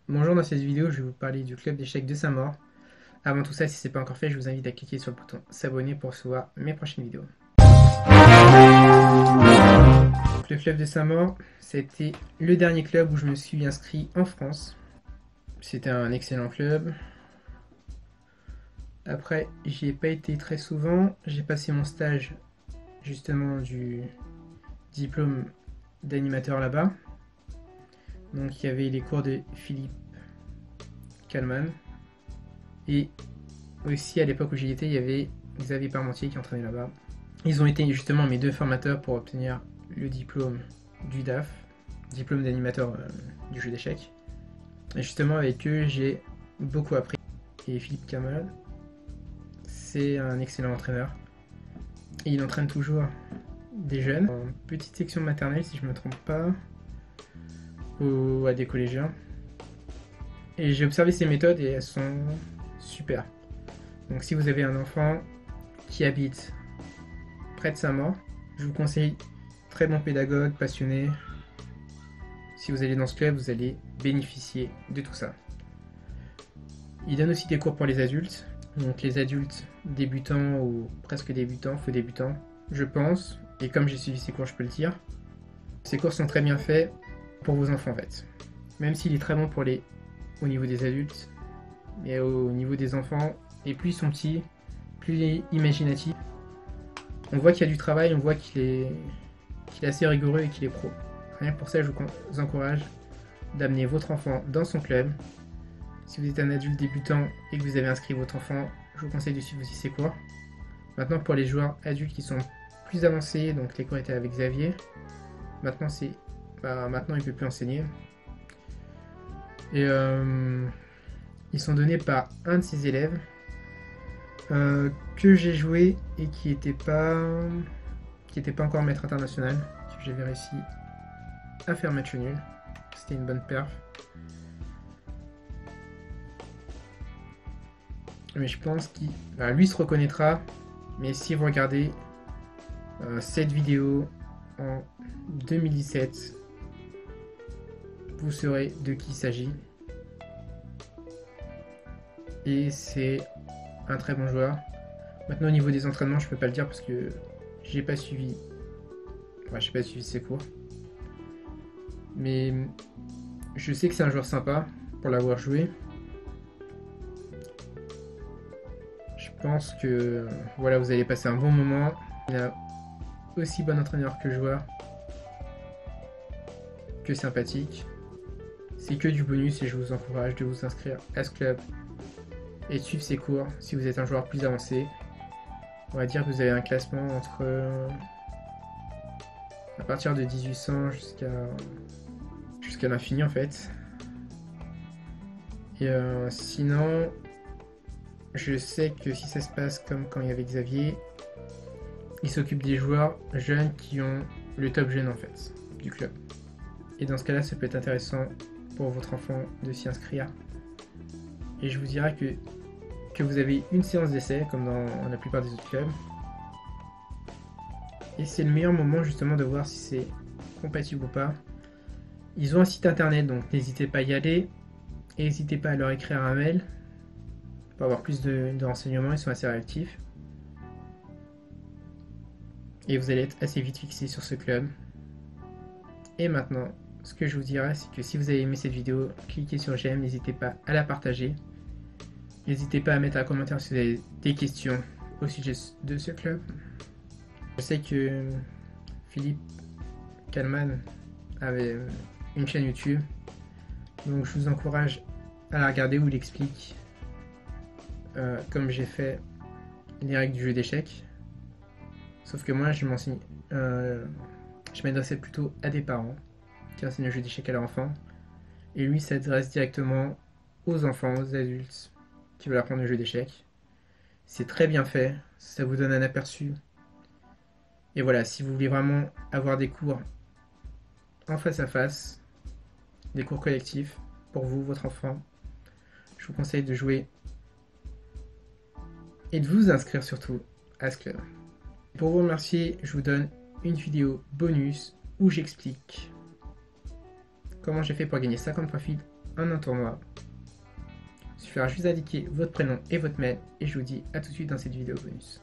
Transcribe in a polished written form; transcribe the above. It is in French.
Bonjour, dans cette vidéo, je vais vous parler du club d'échecs de Saint-Maur. Avant tout ça, si ce n'est pas encore fait, je vous invite à cliquer sur le bouton s'abonner pour recevoir mes prochaines vidéos. Le club de Saint-Maur, c'était le dernier club où je me suis inscrit en France. C'était un excellent club. Après, j'y ai pas été très souvent. J'ai passé mon stage justement du diplôme d'animateur là-bas. Donc il y avait les cours de Philippe Kallmann. Et aussi à l'époque où j'y étais, il y avait Xavier Parmentier qui entraînait là-bas. Ils ont été justement mes deux formateurs pour obtenir le diplôme du DAF, diplôme d'animateur du jeu d'échecs. Et justement avec eux, j'ai beaucoup appris. Et Philippe Kallmann, c'est un excellent entraîneur. Et il entraîne toujours des jeunes, en petite section maternelle si je ne me trompe pas, ou à des collégiens. Et j'ai observé ces méthodes et elles sont super. Donc si vous avez un enfant qui habite près de Saint-Maur, je vous conseille très bon pédagogue, passionné. Si vous allez dans ce club, vous allez bénéficier de tout ça. Il donne aussi des cours pour les adultes. Donc les adultes débutants ou presque débutants, faux débutants, je pense. Et comme j'ai suivi ces cours, je peux le dire. Ces cours sont très bien faits pour vos enfants en fait. Même s'il est très bon pour au niveau des adultes, mais au niveau des enfants, et plus ils sont petits, plus il est imaginatif. On voit qu'il y a du travail, on voit qu'il est assez rigoureux et qu'il est pro. Rien que pour ça, je vous encourage d'amener votre enfant dans son club. Si vous êtes un adulte débutant et que vous avez inscrit votre enfant, je vous conseille de suivre aussi ses cours. Maintenant, pour les joueurs adultes qui sont plus avancés, donc les cours étaient avec Xavier, maintenant il ne peut plus enseigner. Et ils sont donnés par un de ses élèves que j'ai joué et qui n'était pas encore maître international, que j'avais réussi à faire match nul. C'était une bonne perf. Mais je pense qu'il lui se reconnaîtra. Mais si vous regardez cette vidéo en 2017, vous saurez de qui il s'agit. Et c'est un très bon joueur. Maintenant au niveau des entraînements, je peux pas le dire parce que j'ai pas suivi ses cours. Mais je sais que c'est un joueur sympa pour l'avoir joué. Je pense que voilà, vous allez passer un bon moment. Il a aussi bon entraîneur que joueur, que sympathique. C'est que du bonus et je vous encourage de vous inscrire à ce club et de suivre ses cours si vous êtes un joueur plus avancé. On va dire que vous avez un classement entre à partir de 1800 jusqu'à l'infini en fait. Et sinon, je sais que si ça se passe comme quand il y avait Xavier, il s'occupe des joueurs jeunes qui ont le top jeune en fait du club. Et dans ce cas-là, ça peut être intéressant pour votre enfant de s'y inscrire. Et je vous dirais que vous avez une séance d'essai comme dans la plupart des autres clubs. Et c'est le meilleur moment justement de voir si c'est compatible ou pas. Ils ont un site internet, donc n'hésitez pas à y aller. Et n'hésitez pas à leur écrire un mail pour avoir plus de renseignements, ils sont assez réactifs. Et vous allez être assez vite fixé sur ce club. Et maintenant, ce que je vous dirais, c'est que si vous avez aimé cette vidéo, cliquez sur j'aime, n'hésitez pas à la partager. N'hésitez pas à mettre un commentaire si vous avez des questions au sujet de ce club. Je sais que Philippe Kallmann avait une chaîne YouTube, donc je vous encourage à la regarder où il explique, comme j'ai fait, les règles du jeu d'échecs. Sauf que moi, je m'adressais plutôt à des parents qui enseignent le jeu d'échecs à leurs enfants. Et lui s'adresse directement aux enfants, aux adultes qui veulent apprendre le jeu d'échecs. C'est très bien fait, ça vous donne un aperçu. Et voilà, si vous voulez vraiment avoir des cours en face à face, des cours collectifs pour vous, votre enfant, je vous conseille de jouer et de vous inscrire surtout à ce club. Pour vous remercier, je vous donne une vidéo bonus où j'explique comment j'ai fait pour gagner 50 profils en un tournoi. Il suffira juste d'indiquer votre prénom et votre mail et je vous dis à tout de suite dans cette vidéo bonus.